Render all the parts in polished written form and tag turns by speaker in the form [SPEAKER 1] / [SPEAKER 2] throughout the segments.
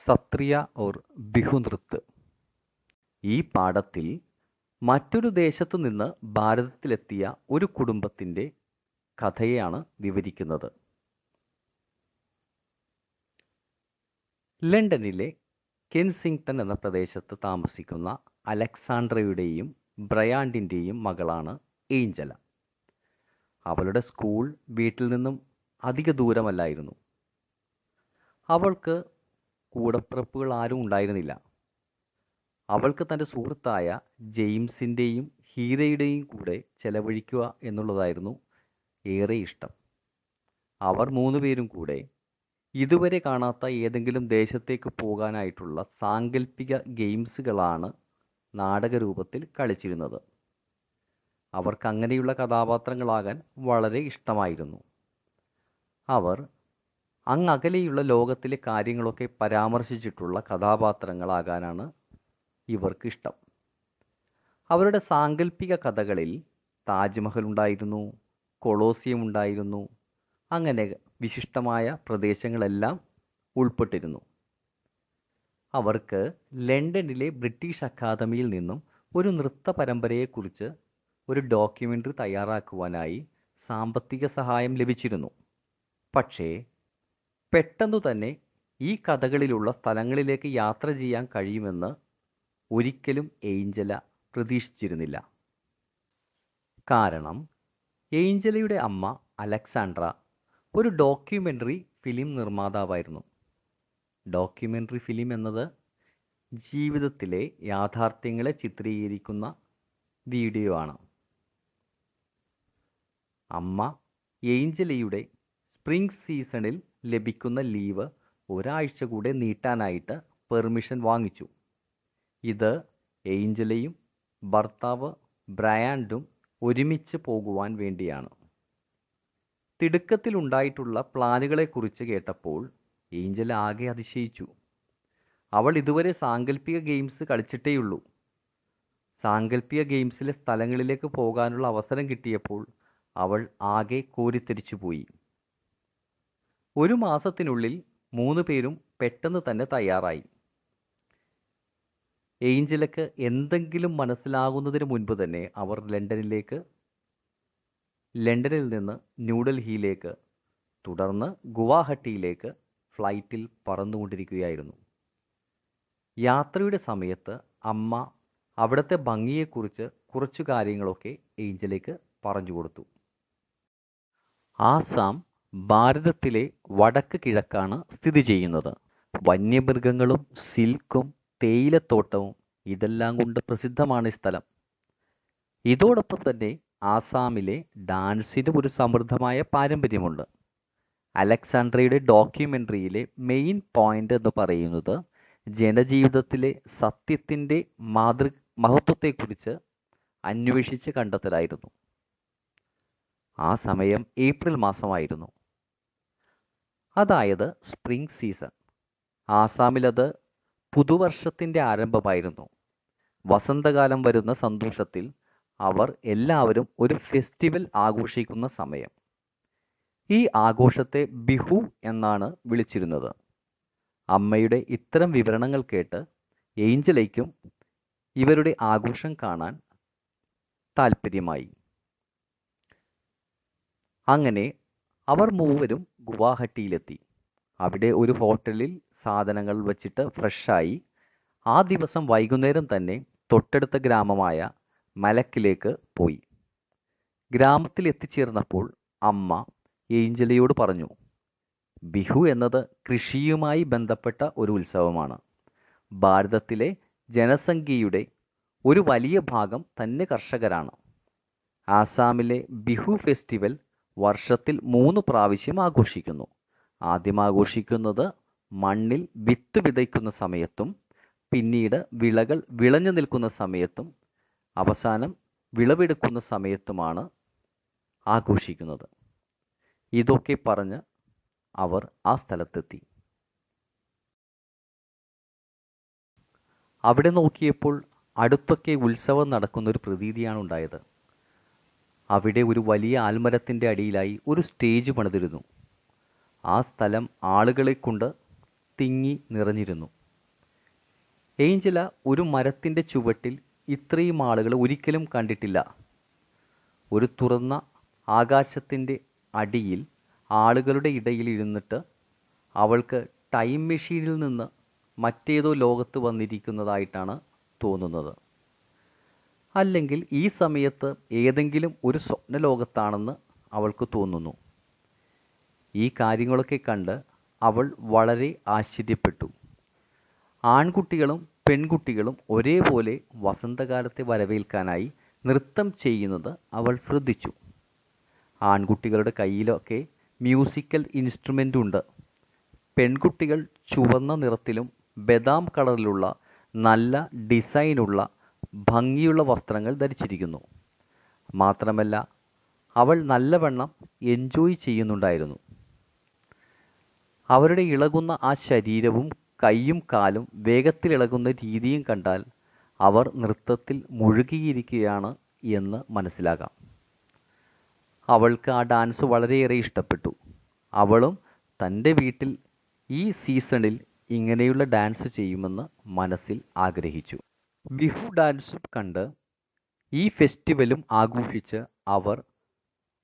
[SPEAKER 1] Sattriya or Bihu നൃത്ത്. ഈ പാഠത്തിൽ മറ്റൊരു ദേശത്തു നിന്ന് ഭാരതത്തിലെത്തിയ ഒരു കുടുംബത്തിൻ്റെ കഥയെയാണ് വിവരിക്കുന്നത്. ലണ്ടനിലെ കെൻസിംഗ്ടൺ എന്ന പ്രദേശത്ത് താമസിക്കുന്ന അലക്സാണ്ട്രയുടെയും ബ്രയാൻഡിൻ്റെയും മകളാണ് ഏഞ്ചല. അവളുടെ സ്കൂൾ വീട്ടിൽ നിന്നും അധിക ദൂരമല്ലായിരുന്നു. അവൾക്ക് കൂടപ്പിറപ്പുകൾ ആരും ഉണ്ടായിരുന്നില്ല. അവൾക്ക് തൻ്റെ സുഹൃത്തായ ജെയിംസിൻ്റെയും ഹീരയുടെയും കൂടെ ചെലവഴിക്കുക എന്നുള്ളതായിരുന്നു ഏറെ ഇഷ്ടം. അവർ മൂന്നുപേരും കൂടെ ഇതുവരെ കാണാത്ത ഏതെങ്കിലും ദേശത്തേക്ക് പോകാനായിട്ടുള്ള സാങ്കല്പിക ഗെയിംസുകളാണ് നാടകരൂപത്തിൽ കളിച്ചിരുന്നത്. അവർക്ക് അങ്ങനെയുള്ള കഥാപാത്രങ്ങളാകാൻ വളരെ ഇഷ്ടമായിരുന്നു. അവർ അങ്ങകലെയുള്ള ലോകത്തിലെ കാര്യങ്ങളൊക്കെ പരാമർശിച്ചിട്ടുള്ള കഥാപാത്രങ്ങളാകാനാണ് ഇവർക്കിഷ്ടം. അവരുടെ സാങ്കല്പിക കഥകളിൽ താജ്മഹൽ ഉണ്ടായിരുന്നു, കൊളോസിയം ഉണ്ടായിരുന്നു, അങ്ങനെ വിശിഷ്ടമായ പ്രദേശങ്ങളെല്ലാം ഉൾപ്പെട്ടിരുന്നു. അവർക്ക് ലണ്ടനിലെ ബ്രിട്ടീഷ് അക്കാദമിയിൽ നിന്നും ഒരു നൃത്ത പരമ്പരയെക്കുറിച്ച് ഒരു ഡോക്യുമെൻ്ററി തയ്യാറാക്കുവാനായി സാമ്പത്തിക സഹായം ലഭിച്ചിരുന്നു. പക്ഷേ പെട്ടെന്നു തന്നെ ഈ കഥകളിലുള്ള സ്ഥലങ്ങളിലേക്ക് യാത്ര ചെയ്യാൻ കഴിയുമെന്ന് ഒരിക്കലും ഏഞ്ചല പ്രതീക്ഷിച്ചിരുന്നില്ല. കാരണം ഏഞ്ചലയുടെ അമ്മ അലക്സാണ്ട്ര ഒരു ഡോക്യുമെൻ്ററി ഫിലിം നിർമ്മാതാവായിരുന്നു. ഡോക്യുമെൻ്ററി ഫിലിം എന്നത് ജീവിതത്തിലെ യാഥാർത്ഥ്യങ്ങളെ ചിത്രീകരിക്കുന്ന വീഡിയോ ആണ്. അമ്മ ഏഞ്ചലയുടെ സ്പ്രിംഗ് സീസണിൽ ലഭിക്കുന്ന ലീവ് ഒരാഴ്ച കൂടെ നീട്ടാനായിട്ട് പെർമിഷൻ വാങ്ങിച്ചു. ഇത് ഏഞ്ചലയും ഭർത്താവ് ബ്രയാൻഡും ഒരുമിച്ച് പോകുവാൻ വേണ്ടിയാണ്. തിടുക്കത്തിലുണ്ടായിട്ടുള്ള പ്ലാനുകളെക്കുറിച്ച് കേട്ടപ്പോൾ ഏഞ്ചല ആകെ അതിശയിച്ചു. അവൾ ഇതുവരെ സാങ്കല്പിക ഗെയിംസ് കളിച്ചിട്ടേയുള്ളൂ. സാങ്കല്പിക ഗെയിംസിലെ സ്ഥലങ്ങളിലേക്ക് പോകാനുള്ള അവസരം കിട്ടിയപ്പോൾ അവൾ ആകെ കോരിത്തരിച്ചുപോയി. 1 മാസത്തിനുള്ളിൽ 3 പേരും പെട്ടെന്ന് തന്നെ തയ്യാറായി. ഏഞ്ചലക്ക് എന്തെങ്കിലും മനസ്സിലാകുന്നതിന് മുൻപ് തന്നെ അവർ ലണ്ടനിൽ നിന്ന് ന്യൂഡൽഹിയിലേക്ക്, തുടർന്ന് ഗുവാഹട്ടിയിലേക്ക് ഫ്ലൈറ്റിൽ പറന്നുകൊണ്ടിരിക്കുകയായിരുന്നു. യാത്രയുടെ സമയത്ത് അമ്മ അവിടുത്തെ ഭംഗിയെക്കുറിച്ച് കുറച്ചു കാര്യങ്ങളൊക്കെ ഏഞ്ചലയ്ക്ക് പറഞ്ഞു കൊടുത്തു. ആസാം ഭാരതത്തിലെ വടക്ക് കിഴക്കാണ് സ്ഥിതി ചെയ്യുന്നത്. വന്യമൃഗങ്ങളും സിൽക്കും തേയിലത്തോട്ടവും ഇതെല്ലാം കൊണ്ട് പ്രസിദ്ധമാണ് ഈ സ്ഥലം. ഇതോടൊപ്പം തന്നെ ആസാമിലെ ഡാൻസിനും ഒരു സമൃദ്ധമായ പാരമ്പര്യമുണ്ട്. അലക്സാണ്ട്രയുടെ ഡോക്യുമെൻ്ററിയിലെ മെയിൻ പോയിന്റ് എന്ന് പറയുന്നത് ജനജീവിതത്തിലെ സത്യത്തിൻ്റെ മഹത്വത്തെക്കുറിച്ച് അന്വേഷിച്ച് കണ്ടെത്തലായിരുന്നു. ആ സമയം ഏപ്രിൽ മാസമായിരുന്നു, അതായത് സ്പ്രിംഗ് സീസൺ. ആസാമിലത് പുതുവർഷത്തിൻ്റെ ആരംഭമായിരുന്നു. വസന്തകാലം വരുന്ന സന്തോഷത്തിൽ അവർ എല്ലാവരും ഒരു ഫെസ്റ്റിവൽ ആഘോഷിക്കുന്ന സമയം. ഈ ആഘോഷത്തെ ബിഹു എന്നാണ് വിളിച്ചിരുന്നത്. അമ്മയുടെ ഇത്തരം വിവരണങ്ങൾ കേട്ട് ഏഞ്ചലയ്ക്കും ഇവരുടെ ആഘോഷം കാണാൻ താല്പര്യമായി. അങ്ങനെ അവർ മൂവരും ഗുവാഹട്ടിയിലെത്തി. അവിടെ ഒരു ഹോട്ടലിൽ സാധനങ്ങൾ വച്ചിട്ട് ഫ്രഷായി ആ ദിവസം വൈകുന്നേരം തന്നെ തൊട്ടടുത്ത ഗ്രാമമായ മലക്കിലേക്ക് പോയി. ഗ്രാമത്തിൽ എത്തിച്ചേർന്നപ്പോൾ അമ്മ ഏഞ്ചലയോട് പറഞ്ഞു, ബിഹു എന്നത് കൃഷിയുമായി ബന്ധപ്പെട്ട ഒരു ഉത്സവമാണ്. ഭാരതത്തിലെ ജനസംഖ്യയുടെ ഒരു വലിയ ഭാഗം തന്നെ കർഷകരാണ്. ആസാമിലെ ബിഹു ഫെസ്റ്റിവൽ വർഷത്തിൽ 3 പ്രാവശ്യം ആഘോഷിക്കുന്നു. ആദ്യം ആഘോഷിക്കുന്നത് മണ്ണിൽ വിത്ത് വിതയ്ക്കുന്ന സമയത്തും, പിന്നീട് വിളകൾ വിളഞ്ഞു നിൽക്കുന്ന സമയത്തും, അവസാനം വിളവെടുക്കുന്ന സമയത്തുമാണ് ആഘോഷിക്കുന്നത്. ഇതൊക്കെ പറഞ്ഞ് അവർ ആ സ്ഥലത്തെത്തി. അവിടെ നോക്കിയപ്പോൾ അടുത്തൊക്കെ ഉത്സവം നടക്കുന്നൊരു പ്രതീതിയാണ് ഉണ്ടായത്. അവിടെ ഒരു വലിയ ആൽമരത്തിൻ്റെ അടിയിലായി ഒരു സ്റ്റേജ് പണിതിരുന്നു. ആ സ്ഥലം ആളുകളെ കൊണ്ട് തിങ്ങി നിറഞ്ഞിരുന്നു. ഏഞ്ചല ഒരു മരത്തിൻ്റെ ചുവട്ടിൽ ഇത്രയും ആളുകൾ ഒരിക്കലും കണ്ടിട്ടില്ല. ഒരു തുറന്ന ആകാശത്തിൻ്റെ അടിയിൽ ആളുകളുടെ ഇടയിൽ ഇരുന്നിട്ട് അവൾക്ക് ടൈം മെഷീനിൽ നിന്ന് മറ്റേതോ ലോകത്ത് വന്നിരിക്കുന്നതായിട്ടാണ് തോന്നുന്നത്. അല്ലെങ്കിൽ ഈ സമയത്ത് ഏതെങ്കിലും ഒരു സ്വപ്നലോകത്താണെന്ന് അവൾക്ക് തോന്നുന്നു. ഈ കാര്യങ്ങളൊക്കെ കണ്ട് അവൾ വളരെ ആശ്ചര്യപ്പെട്ടു. ആൺകുട്ടികളും പെൺകുട്ടികളും ഒരേപോലെ വസന്തകാലത്തെ വരവേൽക്കാനായി നൃത്തം ചെയ്യുന്നത് അവൾ ശ്രദ്ധിച്ചു. ആൺകുട്ടികളുടെ കയ്യിലൊക്കെ മ്യൂസിക്കൽ ഇൻസ്ട്രുമെൻ്റ് ഉണ്ട്. പെൺകുട്ടികൾ ചുവന്ന നിറത്തിലും ബദാം കളറിലുള്ള നല്ല ഡിസൈനുള്ള ഭംഗിയുള്ള വസ്ത്രങ്ങൾ ധരിച്ചിരിക്കുന്നു. മാത്രമല്ല അവൾ നല്ലവണ്ണം എൻജോയ് ചെയ്യുന്നുണ്ടായിരുന്നു. അവരുടെ ഇളകുന്ന ആ ശരീരവും കൈയും കാലും വേഗത്തിലിളകുന്ന രീതിയും കണ്ടാൽ അവർ നൃത്തത്തിൽ മുഴുകിയിരിക്കുകയാണ് എന്ന് മനസ്സിലാകാം. അവൾക്ക് ആ ഡാൻസ് വളരെയേറെ ഇഷ്ടപ്പെട്ടു. അവളും തൻ്റെ വീട്ടിൽ ഈ സീസണിൽ ഇങ്ങനെയുള്ള ഡാൻസ് ചെയ്യുമെന്ന് മനസ്സിൽ ആഗ്രഹിച്ചു. ബിഹു ഡാൻസും കണ്ട് ഈ ഫെസ്റ്റിവലും ആഘോഷിച്ച് അവർ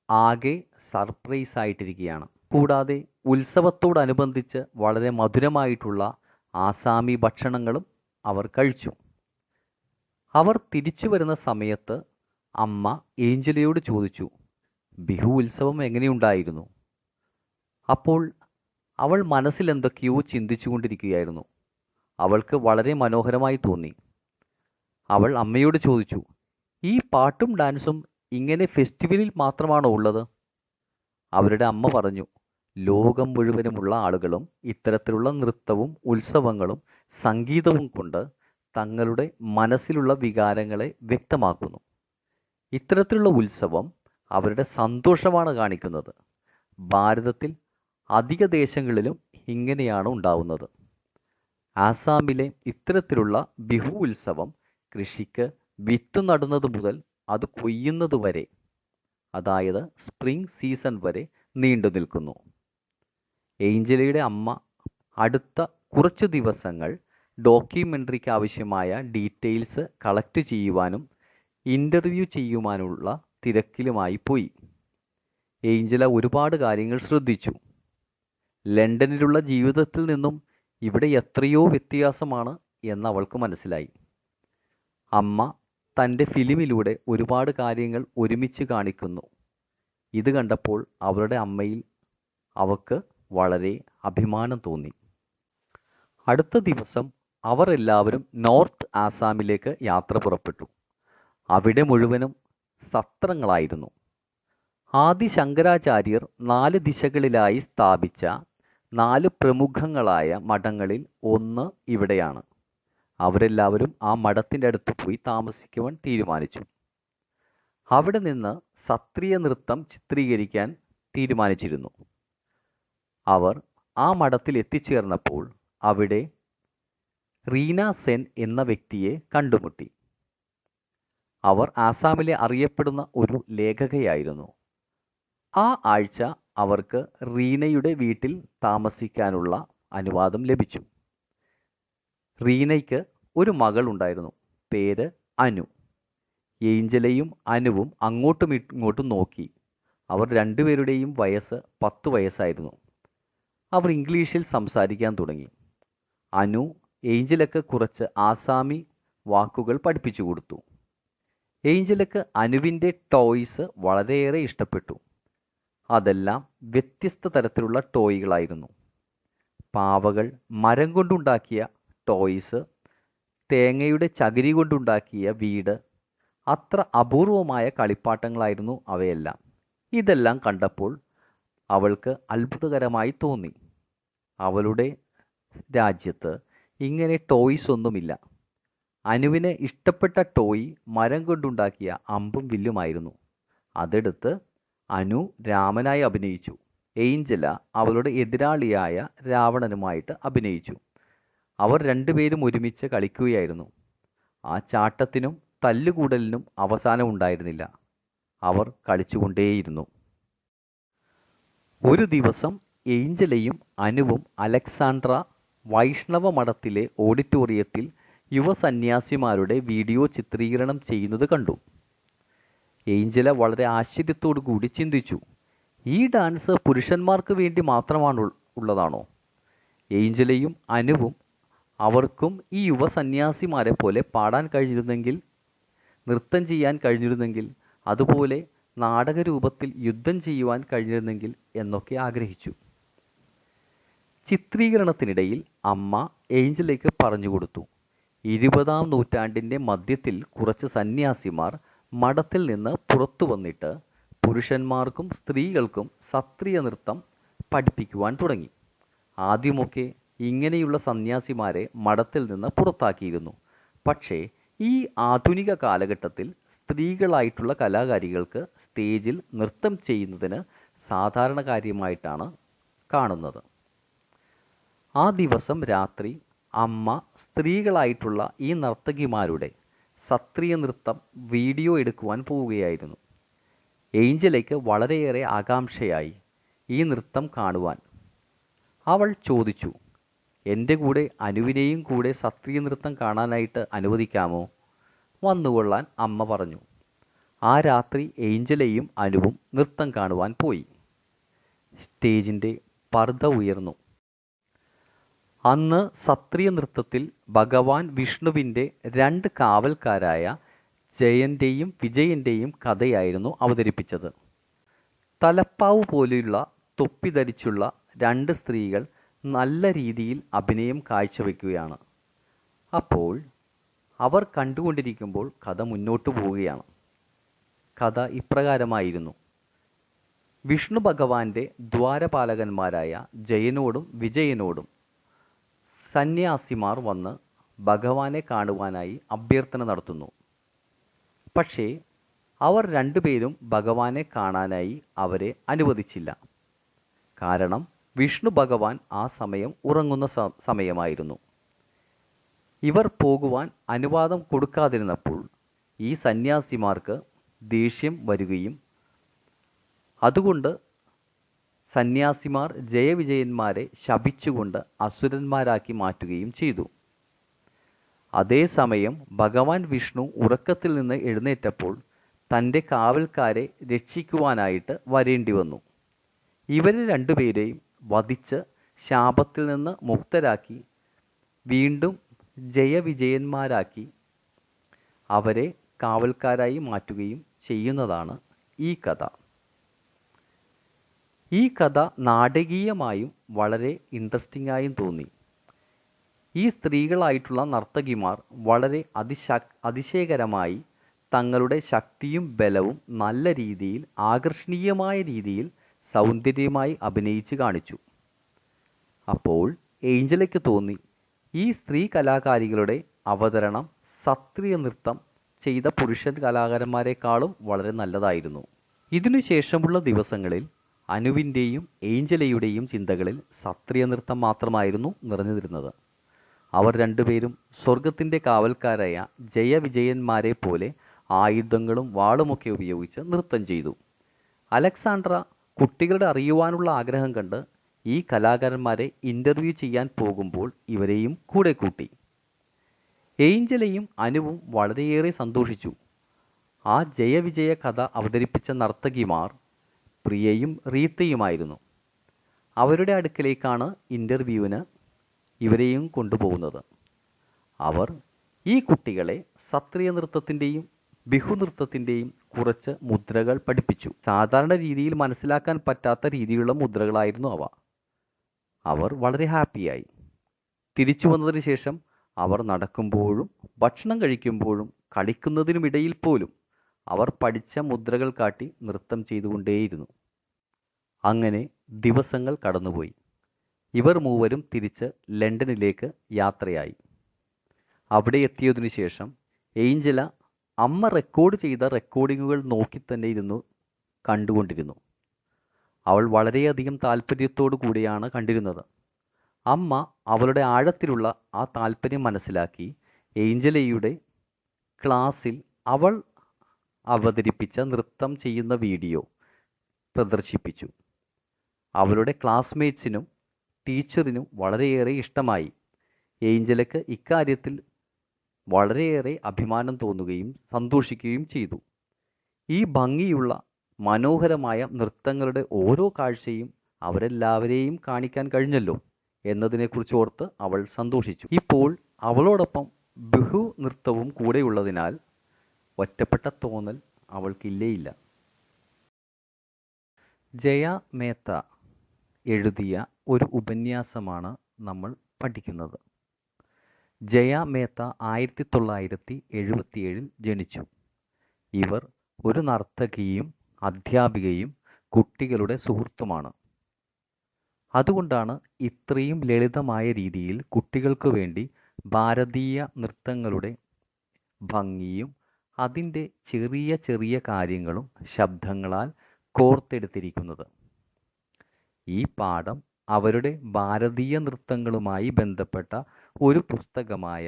[SPEAKER 1] ആകെ സർപ്രൈസ് ആയിട്ടിരിക്കുകയാണ്. കൂടാതെ ഉത്സവത്തോടനുബന്ധിച്ച് വളരെ മധുരമായിട്ടുള്ള ആസാമി ഭക്ഷണങ്ങളും അവർ കഴിച്ചു. അവർ തിരിച്ചു വരുന്ന സമയത്ത് അമ്മ ഏഞ്ചലയോട് ചോദിച്ചു, ബിഹു ഉത്സവം എങ്ങനെയുണ്ടായിരുന്നു? അപ്പോൾ അവൾ മനസ്സിൽ എന്തൊക്കെയോ ചിന്തിച്ചു കൊണ്ടിരിക്കുകയായിരുന്നു. അവൾക്ക് വളരെ മനോഹരമായി തോന്നി. അവൾ അമ്മയോട് ചോദിച്ചു, ഈ പാട്ടും ഡാൻസും ഇങ്ങനെ ഫെസ്റ്റിവലിൽ മാത്രമാണോ ഉള്ളത്? അവരുടെ അമ്മ പറഞ്ഞു, ലോകം മുഴുവനുമുള്ള ആളുകളും ഇത്തരത്തിലുള്ള നൃത്തവും ഉത്സവങ്ങളും സംഗീതവും കൊണ്ട് തങ്ങളുടെ മനസ്സിലുള്ള വികാരങ്ങളെ വ്യക്തമാക്കുന്നു. ഇത്തരത്തിലുള്ള ഉത്സവം അവരുടെ സന്തോഷമാണ് കാണിക്കുന്നത്. ഭാരതത്തിൽ അധിക ദേശങ്ങളിലും ഇങ്ങനെയാണ് ഉണ്ടാവുന്നത്. ആസാമിലെ ഇത്തരത്തിലുള്ള ബിഹു ഉത്സവം കൃഷിക്ക് വിത്ത് നടുന്നത് മുതൽ അത് കൊയ്യുന്നത് വരെ, അതായത് സ്പ്രിംഗ് സീസൺ വരെ നീണ്ടു നിൽക്കുന്നു. ഏഞ്ചലയുടെ അമ്മ അടുത്ത കുറച്ച് ദിവസങ്ങൾ ഡോക്യുമെൻ്ററിക്ക് ആവശ്യമായ ഡീറ്റെയിൽസ് കളക്ട് ചെയ്യുവാനും ഇൻ്റർവ്യൂ ചെയ്യുവാനുള്ള തിരക്കിലുമായി പോയി. ഏഞ്ചല ഒരുപാട് കാര്യങ്ങൾ ശ്രദ്ധിച്ചു. ലണ്ടനിലുള്ള ജീവിതത്തിൽ നിന്നും ഇവിടെ എത്രയോ വ്യത്യാസമാണ് എന്ന് അവൾക്ക് മനസ്സിലായി. അമ്മ തൻ്റെ ഫിലിമിലൂടെ ഒരുപാട് കാര്യങ്ങൾ ഒരുമിച്ച് കാണിക്കുന്നു. ഇത് കണ്ടപ്പോൾ അവളുടെ അമ്മയിൽ അവൾക്ക് വളരെ അഭിമാനം തോന്നി. അടുത്ത ദിവസം അവർ എല്ലാവരും നോർത്ത് ആസാമിലേക്ക് യാത്ര പുറപ്പെട്ടു. അവിടെ മുഴുവനും സത്രങ്ങളായിരുന്നു. ആദി ശങ്കരാചാര്യർ 4 ദിശകളിലായി സ്ഥാപിച്ച 4 പ്രമുഖങ്ങളായ മഠങ്ങളിൽ ഒന്ന് ഇവിടെയാണ്. അവരെല്ലാവരും ആ മഠത്തിൻ്റെ അടുത്ത് പോയി താമസിക്കുവാൻ തീരുമാനിച്ചു. അവിടെ നിന്ന് സത്രിയ നൃത്തം ചിത്രീകരിക്കാൻ തീരുമാനിച്ചിരുന്നു. അവർ ആ മഠത്തിൽ എത്തിച്ചേർന്നപ്പോൾ അവിടെ റീന സെൻ എന്ന വ്യക്തിയെ കണ്ടുമുട്ടി. അവർ ആസാമിലെ അറിയപ്പെടുന്ന ഒരു ലേഖകയായിരുന്നു. ആ ആഴ്ച അവർക്ക് റീനയുടെ വീട്ടിൽ താമസിക്കാനുള്ള അനുവാദം ലഭിച്ചു. റീനയ്ക്ക് ഒരു മകൾ ഉണ്ടായിരുന്നു. പേര് അനു. ഏഞ്ചലയും അനുവും അങ്ങോട്ടും ഇങ്ങോട്ടും നോക്കി. അവർ രണ്ടുപേരുടെയും വയസ്സ് 10 വയസ്സായിരുന്നു. അവർ ഇംഗ്ലീഷിൽ സംസാരിക്കാൻ തുടങ്ങി. അനു ഏഞ്ചലക്ക് കുറച്ച് ആസാമി വാക്കുകൾ പഠിപ്പിച്ചു കൊടുത്തു. ഏഞ്ചലക്ക് അനുവിൻ്റെ ടോയ്സ് വളരെയേറെ ഇഷ്ടപ്പെട്ടു. അതെല്ലാം വ്യത്യസ്ത തരത്തിലുള്ള ടോയ്കളായിരുന്നു. പാവകൾ, മരം കൊണ്ടുണ്ടാക്കിയ ടോയ്സ്, തേങ്ങയുടെ ചകിരി കൊണ്ടുണ്ടാക്കിയ വീട്, അത്ര അപൂർവമായ കളിപ്പാട്ടങ്ങളായിരുന്നു അവയെല്ലാം. ഇതെല്ലാം കണ്ടപ്പോൾ അവൾക്ക് അത്ഭുതകരമായി തോന്നി. അവളുടെ രാജ്യത്ത് ഇങ്ങനെ ടോയ്സ് ഒന്നുമില്ല. അനുവിന് ഇഷ്ടപ്പെട്ട ടോയ് മരം കൊണ്ടുണ്ടാക്കിയ അമ്പും വില്ലുമായിരുന്നു. അതെടുത്ത് അനു രാമനായി അഭിനയിച്ചു. ഏഞ്ചല അവളുടെ എതിരാളിയായ രാവണനുമായിട്ട് അഭിനയിച്ചു. അവർ രണ്ടുപേരും ഒരുമിച്ച് കളിക്കുകയായിരുന്നു. ആ ചാട്ടത്തിനും തല്ലുകൂടലിനും അവസാനം ഉണ്ടായിരുന്നില്ല. അവർ കളിച്ചുകൊണ്ടേയിരുന്നു. ഒരു ദിവസം ഏഞ്ചലയും അനുവും അലക്സാണ്ട്ര വൈഷ്ണവ മഠത്തിലെ ഓഡിറ്റോറിയത്തിൽ യുവസന്യാസിമാരുടെ വീഡിയോ ചിത്രീകരണം ചെയ്യുന്നത് കണ്ടു. ഏഞ്ചല വളരെ ആശ്ചര്യത്തോടു കൂടി ചിന്തിച്ചു, ഈ ഡാൻസ് പുരുഷന്മാർക്ക് വേണ്ടി മാത്രമാണ് ഉള്ളതാണോ? ഏഞ്ചലയും അനുവും അവർക്കും ഈ യുവസന്യാസിമാരെ പോലെ പാടാൻ കഴിഞ്ഞിരുന്നെങ്കിൽ, നൃത്തം ചെയ്യാൻ കഴിഞ്ഞിരുന്നെങ്കിൽ, അതുപോലെ നാടകരൂപത്തിൽ യുദ്ധം ചെയ്യുവാൻ കഴിഞ്ഞിരുന്നെങ്കിൽ എന്നൊക്കെ ആഗ്രഹിച്ചു. ചിത്രീകരണത്തിനിടയിൽ അമ്മ ഏഞ്ചലയ്ക്ക് പറഞ്ഞുകൊടുത്തു, 20-ാം നൂറ്റാണ്ടിൻ്റെ മധ്യത്തിൽ കുറച്ച് സന്യാസിമാർ മഠത്തിൽ നിന്ന് പുറത്തു വന്നിട്ട് പുരുഷന്മാർക്കും സ്ത്രീകൾക്കും സത്രിയ നൃത്തം പഠിപ്പിക്കുവാൻ തുടങ്ങി. ആദ്യമൊക്കെ ഇങ്ങനെയുള്ള സന്യാസിമാരെ മഠത്തിൽ നിന്ന് പുറത്താക്കിയിരുന്നു. പക്ഷേ ഈ ആധുനിക കാലഘട്ടത്തിൽ സ്ത്രീകളായിട്ടുള്ള കലാകാരികൾക്ക് സ്റ്റേജിൽ നൃത്തം ചെയ്യുന്നതിന് സാധാരണ കാര്യമായിട്ടാണ് കാണുന്നത്. ആ ദിവസം രാത്രി അമ്മ സ്ത്രീകളായിട്ടുള്ള ഈ നർത്തകിമാരുടെ സത്രിയ നൃത്തം വീഡിയോ എടുക്കുവാൻ പോവുകയായിരുന്നു. ഏഞ്ചലയ്ക്ക് വളരെയേറെ ആകാംക്ഷയായി ഈ നൃത്തം കാണുവാൻ. അവൾ ചോദിച്ചു, എൻ്റെ കൂടെ അനുവിനെയും കൂടെ സത്രിയ നൃത്തം കാണാനായിട്ട് അനുവദിക്കാമോ? വന്നുകൊള്ളാൻ അമ്മ പറഞ്ഞു. ആ രാത്രി ഏഞ്ചലയും അനുവും നൃത്തം കാണുവാൻ പോയി. സ്റ്റേജിൻ്റെ പർദ്ദ ഉയർന്നു. അന്ന് സത്രിയ നൃത്തത്തിൽ ഭഗവാൻ വിഷ്ണുവിൻ്റെ 2 കാവൽക്കാരായ ജയൻ്റെയും വിജയൻ്റെയും കഥയായിരുന്നു അവതരിപ്പിച്ചത്. തലപ്പാവ് പോലെയുള്ള തൊപ്പി ധരിച്ചുള്ള 2 സ്ത്രീകൾ നല്ല രീതിയിൽ അഭിനയം കാഴ്ചവെക്കുകയാണ്. അപ്പോൾ അവർ കണ്ടുകൊണ്ടിരിക്കുമ്പോൾ കഥ മുന്നോട്ട് പോവുകയാണ്. കഥ ഇപ്രകാരമായിരുന്നു. വിഷ്ണു ഭഗവാന്റെ ദ്വാരപാലകന്മാരായ ജയനോടും വിജയനോടും സന്യാസിമാർ വന്ന് ഭഗവാനെ കാണുവാനായി അഭ്യർത്ഥന നടത്തുന്നു. പക്ഷേ അവർ 2 പേരും ഭഗവാനെ കാണാനായി അവരെ അനുവദിച്ചില്ല. കാരണം വിഷ്ണു ഭഗവാൻ ആ സമയം ഉറങ്ങുന്ന സമയമായിരുന്നു. ഇവർ പോകുവാൻ അനുവാദം കൊടുക്കാതിരുന്നപ്പോൾ ഈ സന്യാസിമാർക്ക് ദേഷ്യം വരികയും അതുകൊണ്ട് സന്യാസിമാർ ജയവിജയന്മാരെ ശപിച്ചുകൊണ്ട് അസുരന്മാരാക്കി മാറ്റുകയും ചെയ്തു. അതേസമയം ഭഗവാൻ വിഷ്ണു ഉറക്കത്തിൽ നിന്ന് എഴുന്നേറ്റപ്പോൾ തൻ്റെ കാവൽക്കാരെ രക്ഷിക്കുവാനായിട്ട് വരേണ്ടി വന്നു. ഇവരെ 2 പേരെയും വധിച്ച് ശാപത്തിൽ നിന്ന് മുക്തരാക്കി വീണ്ടും ജയവിജയന്മാരാക്കി അവരെ കാവൽക്കാരായി മാറ്റുകയും ചെയ്യുന്നതാണ് ഈ കഥ. ഈ കഥ നാടകീയമായും വളരെ ഇൻട്രസ്റ്റിംഗായും തോന്നി. ഈ സ്ത്രീകളായിട്ടുള്ള നർത്തകിമാർ വളരെ അതിശയകരമായി തങ്ങളുടെ ശക്തിയും ബലവും നല്ല രീതിയിൽ ആകർഷണീയമായ രീതിയിൽ സൗന്ദര്യമായി അഭിനയിച്ച് കാണിച്ചു. അപ്പോൾ ഏഞ്ചലയ്ക്ക് തോന്നി, ഈ സ്ത്രീ കലാകാരികളുടെ അവതരണം സത്രിയ നൃത്തം ചെയ്ത പുരുഷൻ കലാകാരന്മാരെക്കാളും വളരെ നല്ലതായിരുന്നു. ഇതിനുശേഷമുള്ള ദിവസങ്ങളിൽ അനുവിൻ്റെയും ഏഞ്ചലയുടെയും ചിന്തകളിൽ സത്രിയ നൃത്തം മാത്രമായിരുന്നു നിറഞ്ഞിരുന്നത്. അവർ 2 പേരും സ്വർഗത്തിൻ്റെ കാവൽക്കാരായ ജയവിജയന്മാരെ പോലെ ആയുധങ്ങളും വാളുമൊക്കെ ഉപയോഗിച്ച് നൃത്തം ചെയ്തു. അലക്സാണ്ട്ര കുട്ടികളുടെ അറിയുവാനുള്ള ആഗ്രഹം കണ്ട് ഈ കലാകാരന്മാരെ ഇൻ്റർവ്യൂ ചെയ്യാൻ പോകുമ്പോൾ ഇവരെയും കൂടെ കൂട്ടി. ഏഞ്ചലയും അനുവും വളരെയേറെ സന്തോഷിച്ചു. ആ ജയവിജയ കഥ അവതരിപ്പിച്ച നർത്തകിമാർ പ്രിയയും റീത്തയുമായിരുന്നു. അവരുടെ അടുക്കലേക്കാണ് ഇൻ്റർവ്യൂവിന് ഇവരെയും കൊണ്ടുപോകുന്നത്. അവർ ഈ കുട്ടികളെ സത്രിയ നൃത്തത്തിൻ്റെയും ബിഹുനൃത്തത്തിൻ്റെയും കുറച്ച് മുദ്രകൾ പഠിപ്പിച്ചു. സാധാരണ രീതിയിൽ മനസ്സിലാക്കാൻ പറ്റാത്ത രീതിയിലുള്ള മുദ്രകളായിരുന്നു അവ. അവർ വളരെ ഹാപ്പിയായി. തിരിച്ചു വന്നതിന് ശേഷം അവർ നടക്കുമ്പോഴും ഭക്ഷണം കഴിക്കുമ്പോഴും കളിക്കുന്നതിനുമിടയിൽ പോലും അവർ പഠിച്ച മുദ്രകൾ കാട്ടി നൃത്തം ചെയ്തുകൊണ്ടേയിരുന്നു. അങ്ങനെ ദിവസങ്ങൾ കടന്നുപോയി. ഇവർ മൂവരും തിരിച്ച് ലണ്ടനിലേക്ക് യാത്രയായി. അവിടെ എത്തിയതിനു ശേഷം ഏഞ്ചല അമ്മ റെക്കോർഡ് ചെയ്ത റെക്കോർഡിങ്ങുകൾ നോക്കി തന്നെ കണ്ടുകൊണ്ടിരുന്നു. അവൾ വളരെയധികം താല്പര്യത്തോടു കൂടിയാണ് കണ്ടിരുന്നത്. അമ്മ അവളുടെ ആഴത്തിലുള്ള ആ താല്പര്യം മനസ്സിലാക്കി ഏഞ്ചലയുടെ ക്ലാസ്സിൽ അവൾ അവതരിപ്പിച്ച നൃത്തം ചെയ്യുന്ന വീഡിയോ പ്രദർശിപ്പിച്ചു. അവളുടെ ക്ലാസ്മേറ്റ്സിനും ടീച്ചറിനും വളരെയേറെ ഇഷ്ടമായി. ഏഞ്ചലക്ക് ഇക്കാര്യത്തിൽ വളരെയേറെ അഭിമാനം തോന്നുകയും സന്തോഷിക്കുകയും ചെയ്തു. ഈ ഭംഗിയുള്ള മനോഹരമായ നൃത്തങ്ങളുടെ ഓരോ കാഴ്ചയും അവരെല്ലാവരെയും കാണിക്കാൻ കഴിഞ്ഞല്ലോ എന്നതിനെക്കുറിച്ച് ഓർത്ത് അവൾ സന്തോഷിച്ചു. ഇപ്പോൾ അവളോടൊപ്പം ബിഹു നൃത്തവും കൂടെയുള്ളതിനാൽ ഒറ്റപ്പെട്ട തോന്നൽ അവൾക്കില്ലേയില്ല. ജയ മേത്ത എഴുതിയ ഒരു ഉപന്യാസമാണ് നമ്മൾ പഠിക്കുന്നത്. ജയ മേത്ത 1977 ജനിച്ചു. ഇവർ ഒരു നർത്തകിയും അധ്യാപികയും കുട്ടികളുടെ സുഹൃത്തുമാണ്. അതുകൊണ്ടാണ് ഇത്രയും ലളിതമായ രീതിയിൽ കുട്ടികൾക്ക് വേണ്ടി ഭാരതീയ നൃത്തങ്ങളുടെ ഭംഗിയും അതിൻ്റെ ചെറിയ ചെറിയ കാര്യങ്ങളും ശബ്ദങ്ങളാൽ കോർത്തെടുത്തിരിക്കുന്നത്. ഈ പാഠം അവരുടെ ഭാരതീയ നൃത്തങ്ങളുമായി ബന്ധപ്പെട്ട ഒരു പുസ്തകമായ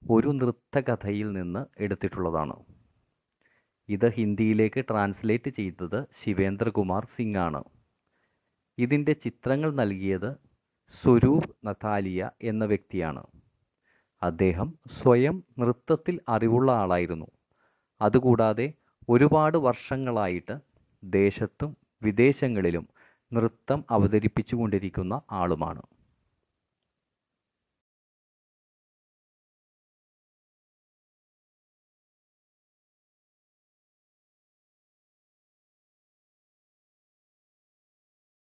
[SPEAKER 1] ഒരു നൃത്തകഥയിൽ നിന്ന് എടുത്തിട്ടുള്ളതാണ്. ഇത് ഹിന്ദിയിലേക്ക് ട്രാൻസ്ലേറ്റ് ചെയ്തത് ശിവേന്ദ്രകുമാർ സിംഗ് ആണ്. ഇതിൻ്റെ ചിത്രങ്ങൾ നൽകിയത് സ്വരൂപ് നഥാലിയ എന്ന വ്യക്തിയാണ്. അദ്ദേഹം സ്വയം നൃത്തത്തിൽ അറിവുള്ള ആളായിരുന്നു. അതുകൂടാതെ ഒരുപാട് വർഷങ്ങളായിട്ട് ദേശത്തും വിദേശങ്ങളിലും നൃത്തം അവതരിപ്പിച്ചുകൊണ്ടിരിക്കുന്ന ആളുമാണ്.